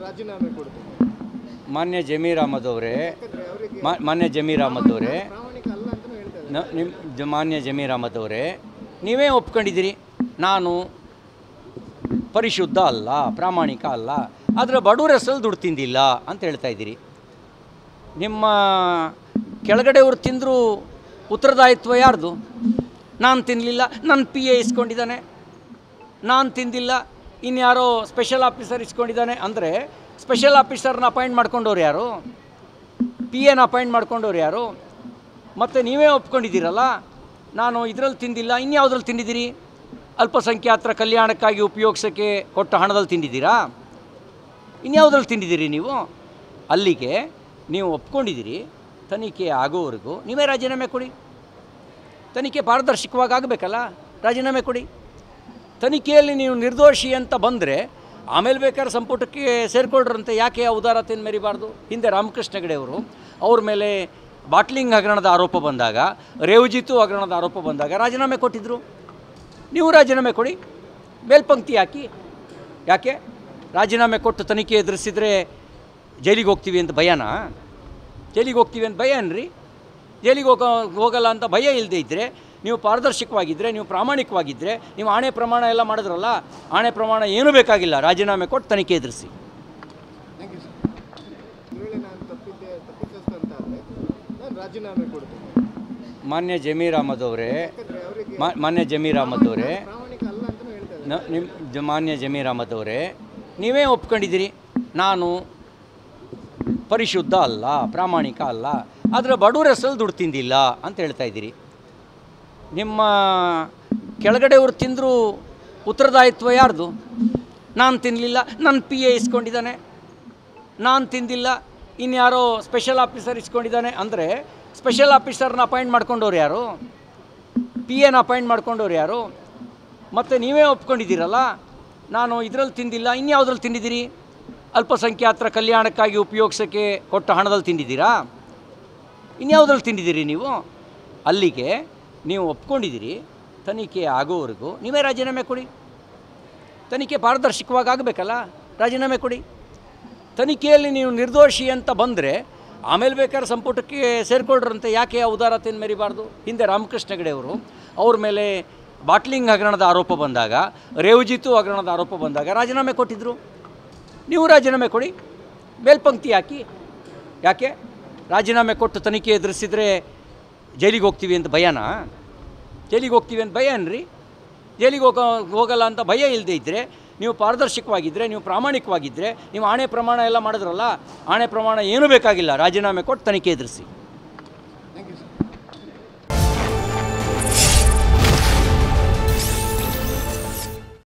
ರಾಜೀನಾಮೆ ಕೊಡ್ತೀನಿ. ಮಾನ್ಯ ಜಮೀರ್ ಅಹಮದ್ ಅವರೇ, ಮಾನ್ಯ ಜಮೀರ್ ಅಹಮದ್ ಅವರೇ, ನೀವೇ ಒಪ್ಕೊಂಡಿದ್ದೀರಿ ನಾನು ಪರಿಶುದ್ಧ ಅಲ್ಲ, ಪ್ರಾಮಾಣಿಕ ಅಲ್ಲ, ಆದರೆ ಬಡವರ ಹೆಸರಲ್ಲಿ ದುಡ್ಡು ತಿಂದಿಲ್ಲ ಅಂತ ಹೇಳ್ತಾ ಇದ್ದೀರಿ. ನಿಮ್ಮ ಕೆಳಗಡೆಯವ್ರು ತಿಂದರೂ ಉತ್ತರದಾಯಿತ್ವ ಯಾರ್ದು? ನಾನು ತಿನ್ನಲಿಲ್ಲ, ನನ್ನ PA ಇಸ್ಕೊಂಡಿದ್ದಾನೆ, ನಾನು ತಿಂದಿಲ್ಲ, ಇನ್ಯಾರೋ ಸ್ಪೆಷಲ್ ಆಫೀಸರ್ ಇಸ್ಕೊಂಡಿದ್ದಾನೆ ಅಂದರೆ ಸ್ಪೆಷಲ್ ಆಫೀಸರ್ನ ಅಪಾಯಿಂಟ್ ಮಾಡ್ಕೊಂಡವ್ರು ಯಾರು? PAನ ಅಪಾಯಿಂಟ್ ಮಾಡ್ಕೊಂಡವ್ರು ಯಾರು? ಮತ್ತು ನೀವೇ ಒಪ್ಕೊಂಡಿದ್ದೀರಲ್ಲ ನಾನು ಇದರಲ್ಲಿ ತಿಂದಿಲ್ಲ, ಇನ್ಯಾವುದ್ರಲ್ಲಿ ತಿಂದಿದ್ದೀರಿ? ಅಲ್ಪಸಂಖ್ಯಾತರ ಕಲ್ಯಾಣಕ್ಕಾಗಿ ಉಪಯೋಗಿಸೋಕ್ಕೆ ಕೊಟ್ಟ ಹಣದಲ್ಲಿ ತಿಂದಿದ್ದೀರಾ? ಇನ್ಯಾವುದ್ರಲ್ಲಿ ತಿಂದಿದ್ದೀರಿ ನೀವು? ಅಲ್ಲಿಗೆ ನೀವು ಒಪ್ಕೊಂಡಿದ್ದೀರಿ. ತನಿಖೆ ಆಗೋವರೆಗೂ ನೀವೇ ರಾಜೀನಾಮೆ ಕೊಡಿ. ತನಿಖೆ ಪಾರದರ್ಶಕವಾಗಿ ಆಗಬೇಕಲ್ಲ, ರಾಜೀನಾಮೆ ಕೊಡಿ. ತನಿಖೆಯಲ್ಲಿ ನೀವು ನಿರ್ದೋಷಿ ಅಂತ ಬಂದರೆ ಆಮೇಲೆ ಬೇಕಾದ್ರೆ ಸಂಪುಟಕ್ಕೆ ಸೇರಿಕೊಳ್ಳ್ರಂತೆ. ಯಾಕೆ ಆ ಉದಾರತೆಯನ್ನು ಮೆರಿಬಾರ್ದು? ಹಿಂದೆ ರಾಮಕೃಷ್ಣ ಹೆಗಡೆ ಅವರು ಅವ್ರ ಮೇಲೆ ಬಾಟ್ಲಿಂಗ್ ಹಗರಣದ ಆರೋಪ ಬಂದಾಗ, ರೇವಜಿತು ಹಗರಣದ ಆರೋಪ ಬಂದಾಗ ರಾಜೀನಾಮೆ ಕೊಟ್ಟಿದ್ದರು. ನೀವು ರಾಜೀನಾಮೆ ಕೊಡಿ, ಮೇಲ್ಪಂಕ್ತಿ ಹಾಕಿ. ಯಾಕೆ ರಾಜೀನಾಮೆ ಕೊಟ್ಟು ತನಿಖೆ ಎದುರಿಸಿದರೆ ಜೈಲಿಗೆ ಹೋಗ್ತೀವಿ ಅಂತ ಭಯನಾ? ಜೈಲಿಗೆ ಹೋಗ್ತೀವಿ ಅಂತ ಭಯ ಏನ್ರಿ? ಜೈಲಿಗೆ ಹೋಗಲ್ಲ ಅಂತ ಭಯ ಇಲ್ಲದೆ ಇದ್ದರೆ, ನೀವು ಪಾರದರ್ಶಕವಾಗಿದ್ದರೆ, ನೀವು ಪ್ರಾಮಾಣಿಕವಾಗಿದ್ದರೆ, ನೀವು ಆಣೆ ಪ್ರಮಾಣ ಎಲ್ಲ ಮಾಡಿದ್ರಲ್ಲ, ಆಣೆ ಪ್ರಮಾಣ ಏನೂ ಬೇಕಾಗಿಲ್ಲ, ರಾಜೀನಾಮೆ ಕೊಟ್ಟು ತನಿಖೆ ಎದುರಿಸಿ. ಮಾನ್ಯ ಜಮೀರ್ ಅಹಮದ್ ಅವರೇ, ಮಾನ್ಯ ಜಮೀರ್ ಅಹಮದ್ ಅವರೇ, ನೀವೇ ಒಪ್ಕೊಂಡಿದ್ದೀರಿ ನಾನು ಪರಿಶುದ್ಧ ಅಲ್ಲ, ಪ್ರಾಮಾಣಿಕ ಅಲ್ಲ, ಆದರೆ ಬಡವರ ಹೆಸರಲ್ಲಿ ದುಡ್ಡು ತಿಂದಿಲ್ಲ ಅಂತ ಹೇಳ್ತಾ ಇದ್ದೀರಿ. ನಿಮ್ಮ ಕೆಳಗಡೆಯವ್ರು ತಿಂದರೂ ಉತ್ತರದಾಯಿತ್ವ ಯಾರ್ದು? ನಾನು ತಿನ್ನಲಿಲ್ಲ, ನನ್ನ PA ಇಸ್ಕೊಂಡಿದ್ದಾನೆ, ನಾನು ತಿಂದಿಲ್ಲ, ಇನ್ಯಾರೋ ಸ್ಪೆಷಲ್ ಆಫೀಸರ್ ಇಸ್ಕೊಂಡಿದ್ದಾನೆ ಅಂದರೆ ಸ್ಪೆಷಲ್ ಆಫೀಸರ್ನ ಅಪಾಯಿಂಟ್ ಮಾಡ್ಕೊಂಡವ್ರು ಯಾರು? PAನ ಅಪಾಯಿಂಟ್ ಮಾಡ್ಕೊಂಡವ್ರು ಯಾರು? ಮತ್ತು ನೀವೇ ಒಪ್ಕೊಂಡಿದ್ದೀರಲ್ಲ ನಾನು ಇದರಲ್ಲಿ ತಿಂದಿಲ್ಲ, ಇನ್ಯಾವುದ್ರಲ್ಲಿ ತಿಂದಿದ್ದೀರಿ? ಅಲ್ಪಸಂಖ್ಯಾತರ ಕಲ್ಯಾಣಕ್ಕಾಗಿ ಉಪಯೋಗಿಸೋಕ್ಕೆ ಕೊಟ್ಟ ಹಣದಲ್ಲಿ ತಿಂದಿದ್ದೀರಾ? ಇನ್ಯಾವುದ್ರಲ್ಲಿ ತಿಂದಿದ್ದೀರಿ ನೀವು? ಅಲ್ಲಿಗೆ ನೀವು ಒಪ್ಕೊಂಡಿದ್ದೀರಿ. ತನಿಖೆ ಆಗೋವರೆಗೂ ನೀವೇ ರಾಜೀನಾಮೆ ಕೊಡಿ. ತನಿಖೆ ಪಾರದರ್ಶಕವಾಗಿ ಆಗಬೇಕಲ್ಲ, ರಾಜೀನಾಮೆ ಕೊಡಿ. ತನಿಖೆಯಲ್ಲಿ ನೀವು ನಿರ್ದೋಷಿ ಅಂತ ಬಂದರೆ ಆಮೇಲೆ ಬೇಕಾದ್ರೆ ಸಂಪುಟಕ್ಕೆ ಸೇರಿಕೊಳ್ಳ್ರಂತೆ. ಯಾಕೆ ಆ ಉದಾರತೆಯನ್ನು ಮೆರಿಬಾರ್ದು? ಹಿಂದೆ ರಾಮಕೃಷ್ಣ ಹೆಗಡೆ ಅವರು ಅವ್ರ ಮೇಲೆ ಬಾಟ್ಲಿಂಗ್ ಹಗರಣದ ಆರೋಪ ಬಂದಾಗ, ರೇವಜಿತು ಹಗರಣದ ಆರೋಪ ಬಂದಾಗ ರಾಜೀನಾಮೆ ಕೊಟ್ಟಿದ್ದರು. ನೀವು ರಾಜೀನಾಮೆ ಕೊಡಿ, ಮೇಲ್ಪಂಕ್ತಿ ಹಾಕಿ. ಯಾಕೆ ರಾಜೀನಾಮೆ ಕೊಟ್ಟು ತನಿಖೆ ಎದುರಿಸಿದರೆ ಜೈಲಿಗೆ ಹೋಗ್ತೀವಿ ಅಂತ ಭಯನಾ? ಜೈಲಿಗೆ ಹೋಗ್ತೀವಿ ಅಂತ ಭಯ ಏನ್ರಿ? ಜೈಲಿಗೆ ಹೋಗಲ್ಲ ಅಂತ ಭಯ ಇಲ್ಲದೆ ಇದ್ದರೆ, ನೀವು ಪಾರದರ್ಶಕವಾಗಿದ್ದರೆ, ನೀವು ಪ್ರಾಮಾಣಿಕವಾಗಿದ್ದರೆ, ನೀವು ಆಣೆ ಪ್ರಮಾಣ ಎಲ್ಲ ಮಾಡಿದ್ರಲ್ಲ, ಆಣೆ ಪ್ರಮಾಣ ಏನೂ ಬೇಕಾಗಿಲ್ಲ, ರಾಜೀನಾಮೆ ಕೊಟ್ಟು ತನಿಖೆ ಎದುರಿಸಿ.